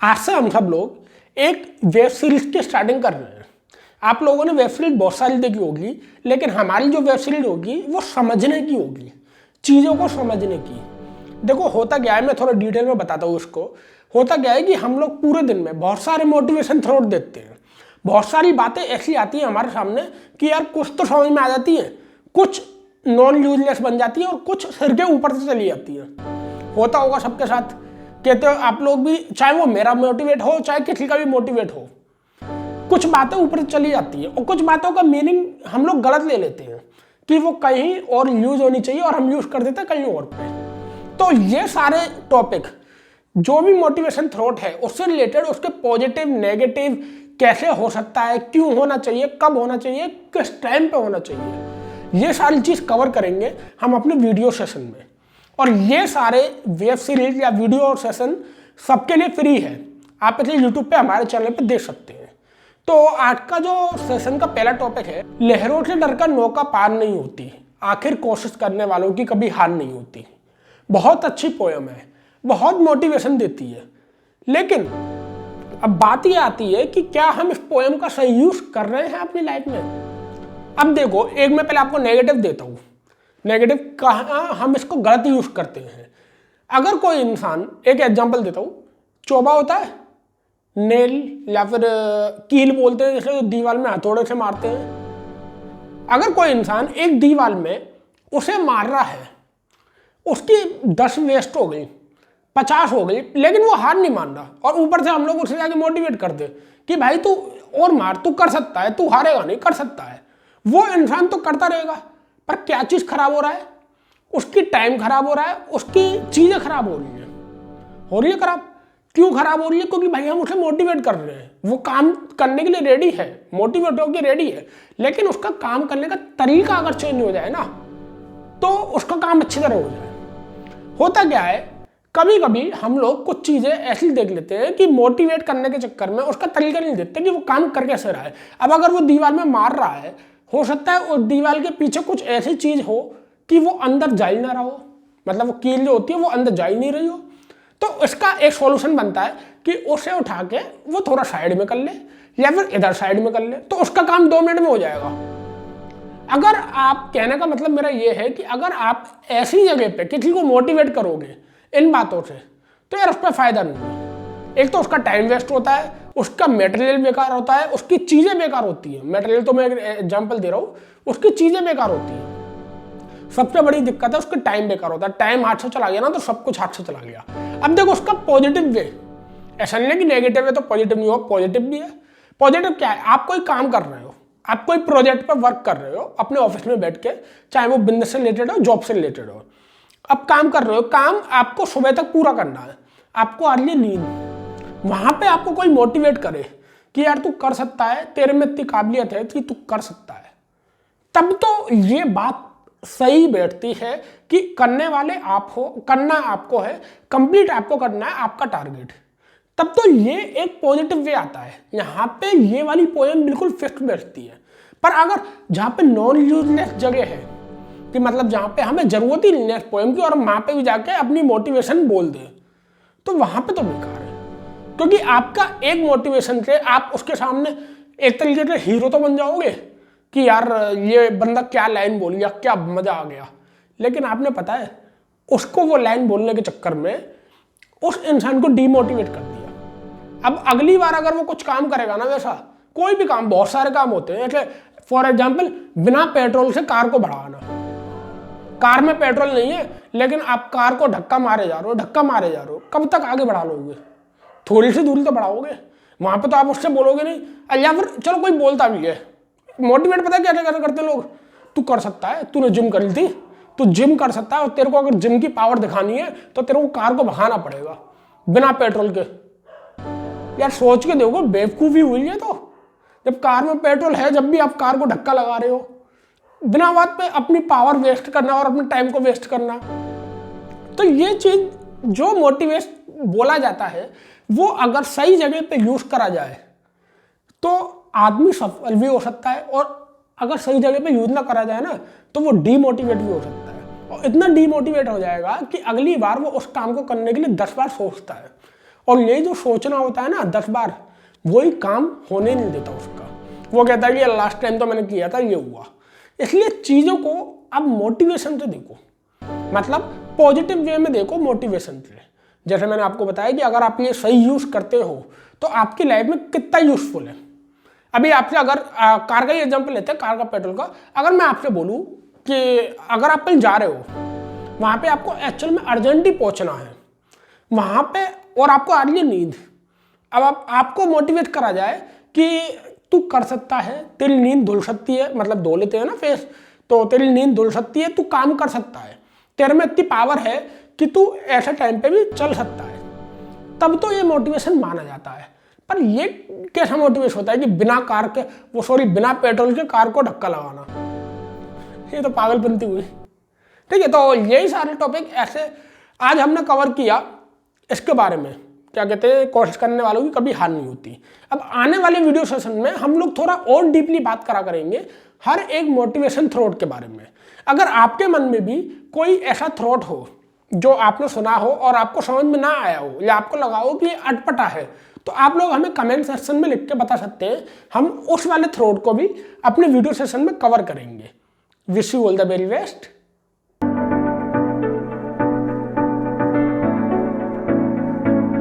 आज से हम सब लोग एक वेब सीरीज की स्टार्टिंग कर रहे हैं। आप लोगों ने वेब सीरीज बहुत सारी देखी होगी, लेकिन हमारी जो वेब सीरीज होगी वो समझने की होगी, चीज़ों को समझने की। देखो होता क्या है, मैं थोड़ा डिटेल में बताता हूँ उसको। होता क्या है कि हम लोग पूरे दिन में बहुत सारे मोटिवेशन थ्रोट देखते हैं, बहुत सारी बातें ऐसी आती हैं हमारे सामने कि यार कुछ तो समझ में आ जाती है, कुछ नॉन यूजलेस बन जाती है और कुछ सिर के ऊपर से चली जाती है। होता होगा सबके साथ, कहते हो आप लोग भी, चाहे वो मेरा मोटिवेट हो चाहे किसी का भी मोटिवेट हो, कुछ बातें ऊपर से चली जाती है और कुछ बातों का मीनिंग हम लोग गलत ले लेते हैं कि वो कहीं और यूज होनी चाहिए और हम यूज कर देते हैं कहीं और पे। तो ये सारे टॉपिक, जो भी मोटिवेशन थ्रोट है उससे रिलेटेड, उसके पॉजिटिव नेगेटिव कैसे हो सकता है, क्यों होना चाहिए, कब होना चाहिए, किस टाइम पे होना चाहिए, ये सारी चीज कवर करेंगे हम अपने वीडियो सेशन में। और ये सारे वेब सीरीज या वीडियो सेशन सबके लिए फ्री है, आप इसे यूट्यूब पे हमारे चैनल पे देख सकते हैं। तो आज का जो सेशन का पहला टॉपिक है, लहरों से डरकर नौका पार नहीं होती, आखिर कोशिश करने वालों की कभी हार नहीं होती। बहुत अच्छी पोयम है, बहुत मोटिवेशन देती है, लेकिन अब बात ये आती है कि क्या हम इस पोयम का सही यूज कर रहे हैं अपनी लाइफ में। अब देखो, एक मैं पहले आपको नेगेटिव देता हूँ, नेगेटिव कहाँ हम इसको गलत यूज करते हैं। अगर कोई इंसान, एक एग्जांपल देता हूँ, चोबा होता है, नेल या फिर कील बोलते हैं जैसे दीवार में हथौड़े से मारते हैं। अगर कोई इंसान एक दीवार में उसे मार रहा है, उसकी 10 वेस्ट हो गई, 50 हो गई, लेकिन वो हार नहीं मान रहा, और ऊपर से हम लोग उसे जाके मोटिवेट कर दे कि भाई तू और मार, तू कर सकता है, तू हारेगा नहीं, कर सकता है। वो इंसान तो करता रहेगा, पर क्या चीज खराब हो रहा है, उसकी टाइम खराब हो रहा है, उसकी चीजें खराब हो रही है खराब। क्यों खराब हो रही है? क्योंकि भाई हम उसे मोटिवेट कर रहे हैं, वो काम करने के लिए रेडी है, मोटिवेट होकर रेडी है, लेकिन उसका काम करने का तरीका अगर चेंज हो जाए ना, तो उसका काम अच्छी तरह हो जाए। होता क्या है, कभी कभी हम लोग कुछ चीजें ऐसी देख लेते हैं कि मोटिवेट करने के चक्कर में उसका तरीका नहीं देखते कि वो काम कर कैसे रहा है। अब अगर वो दीवार में मार रहा है, हो सकता है उस दीवार के पीछे कुछ ऐसी चीज हो कि वो अंदर जा ही ना रहा हो, मतलब वो कील जो होती है वो अंदर जा ही नहीं रही हो। तो इसका एक सॉल्यूशन बनता है कि उसे उठा के वो थोड़ा साइड में कर ले या फिर इधर साइड में कर ले, तो उसका काम 2 मिनट में हो जाएगा। अगर आप, कहने का मतलब मेरा ये है कि अगर आप ऐसी जगह पे किसी को मोटिवेट करोगे इन बातों से, तो यार उस पर फायदा नहीं है। एक तो उसका टाइम वेस्ट होता है, उसका मटेरियल बेकार होता है, उसकी चीजें बेकार होती है। मटेरियल तो मैं एग्जांपल दे रहा हूँ, उसकी चीजें बेकार होती है। सबसे बड़ी दिक्कत है उसका टाइम बेकार होता है। टाइम हाथ से चला गया ना तो सब कुछ हाथ से चला गया। अब देखो उसका पॉजिटिव वे, ऐसा नहीं है कि नेगेटिव है तो पॉजिटिव नहीं हो, पॉजिटिव भी है। पॉजिटिव क्या है, आप कोई काम कर रहे हो, आप कोई प्रोजेक्ट पर वर्क कर रहे हो अपने ऑफिस में बैठ के, चाहे वो बिजनेस से रिलेटेड हो, जॉब से रिलेटेड हो, अब काम कर रहे हो, काम आपको सुबह तक पूरा करना है, आपको आ रही है नींद, वहां पे आपको कोई मोटिवेट करे कि यार तू कर सकता है, तेरे में इतनी काबिलियत है कि तू कर सकता है, तब तो ये बात सही बैठती है कि करने वाले आप हो, करना आपको है, कंप्लीट आपको करना है, आपका टारगेट। तब तो ये एक पॉजिटिव वे आता है, यहाँ पे ये वाली पोएम बिल्कुल फिक्स बैठती है। पर अगर जहाँ पे नॉन यूजलेस जगह है, कि मतलब जहाँ पे हमें जरूरत ही नहीं है पोएम की और हम वहाँ पे भी जाके अपनी मोटिवेशन बोल दें, तो वहाँ पे तो बेकार है। क्योंकि आपका एक मोटिवेशन से आप उसके सामने एक तरीके से हीरो तो बन जाओगे कि यार ये बंदा क्या लाइन बोल गया, क्या मजा आ गया, लेकिन आपने पता है उसको वो लाइन बोलने के चक्कर में उस इंसान को डीमोटिवेट कर दिया। अब अगली बार अगर वो कुछ काम करेगा ना, वैसा कोई भी काम, बहुत सारे काम होते हैं, जैसे फॉर एग्जाम्पल बिना पेट्रोल से कार को बढ़ाना। कार में पेट्रोल नहीं है, लेकिन आप कार को धक्का मारे जा रहे हो, धक्का मारे जा रहे हो, कब तक आगे बढ़ा लोगे? थोड़ी सी दूरी तो बढ़ाओगे, वहां पे तो आप उससे बोलोगे नहीं। या फिर चलो कोई बोलता भी है, मोटिवेट पता है क्या करते लोग, तू कर सकता है, तूने जिम कर ली थी, तू जिम कर सकता है, और तेरे को अगर जिम की पावर दिखानी है तो तेरे को कार को भगाना पड़ेगा बिना पेट्रोल के। यार सोच के देखो, बेवकूफी हुई है। तो जब कार में पेट्रोल है, जब भी आप कार को धक्का लगा रहे हो, बिना बात पे अपनी पावर वेस्ट करना और अपने टाइम को वेस्ट करना। तो ये चीज जो मोटिवेट बोला जाता है, वो अगर सही जगह पे यूज करा जाए तो आदमी सफल भी हो सकता है, और अगर सही जगह पे यूज ना करा जाए ना, तो वो डीमोटिवेट भी हो सकता है, और इतना डीमोटिवेट हो जाएगा कि अगली बार वो उस काम को करने के लिए 10 बार सोचता है। और ये जो सोचना होता है ना 10 बार, वही काम होने नहीं देता उसका। वो कहता है कि लास्ट टाइम तो मैंने किया था, ये हुआ। इसलिए चीज़ों को आप मोटिवेशन से देखो, मतलब पॉजिटिव वे में देखो, मोटिवेशन से। जैसे मैंने आपको बताया कि अगर आप ये सही यूज़ करते हो तो आपकी लाइफ में कितना यूजफुल है। अभी आपसे अगर कार का ही एग्जाम्पल लेते हैं, कार का पेट्रोल का। अगर मैं आपसे बोलूँ कि अगर आप कहीं जा रहे हो, वहाँ पे आपको एक्चुअल में अर्जेंटली पहुँचना है वहाँ पे, और आपको आ रही है नींद, अब आपको मोटिवेट करा जाए कि तू कर सकता है, तेरी नींद धुल सकती है, मतलब धो लेते हैं ना फेस, तो तेरी नींद धुल सकती है, तू काम कर सकता है, तेरे में इतनी पावर है कि तू ऐसे टाइम पे भी चल सकता है, तब तो ये मोटिवेशन माना जाता है। पर ये कैसा मोटिवेशन होता है कि बिना पेट्रोल के कार को धक्का लगाना, ये तो पागलपंती हुई। ठीक है, तो यही सारे टॉपिक ऐसे आज हमने कवर किया इसके बारे में, क्या कहते हैं, कोशिश करने वालों की कभी हार नहीं होती। अब आने वाले वीडियो सेशन में हम लोग थोड़ा और डीपली बात करा करेंगे हर एक मोटिवेशन थ्रॉट के बारे में। अगर आपके मन में भी कोई ऐसा थ्रॉट हो जो आपने सुना हो और आपको समझ में ना आया हो, या आपको लगा हो कि ये अटपटा है, तो आप लोग हमें कमेंट सेक्शन में लिख के बता सकते हैं। हम उस वाले थ्रॉट को भी अपने वीडियो सेशन में कवर करेंगे। Wish you all the very best.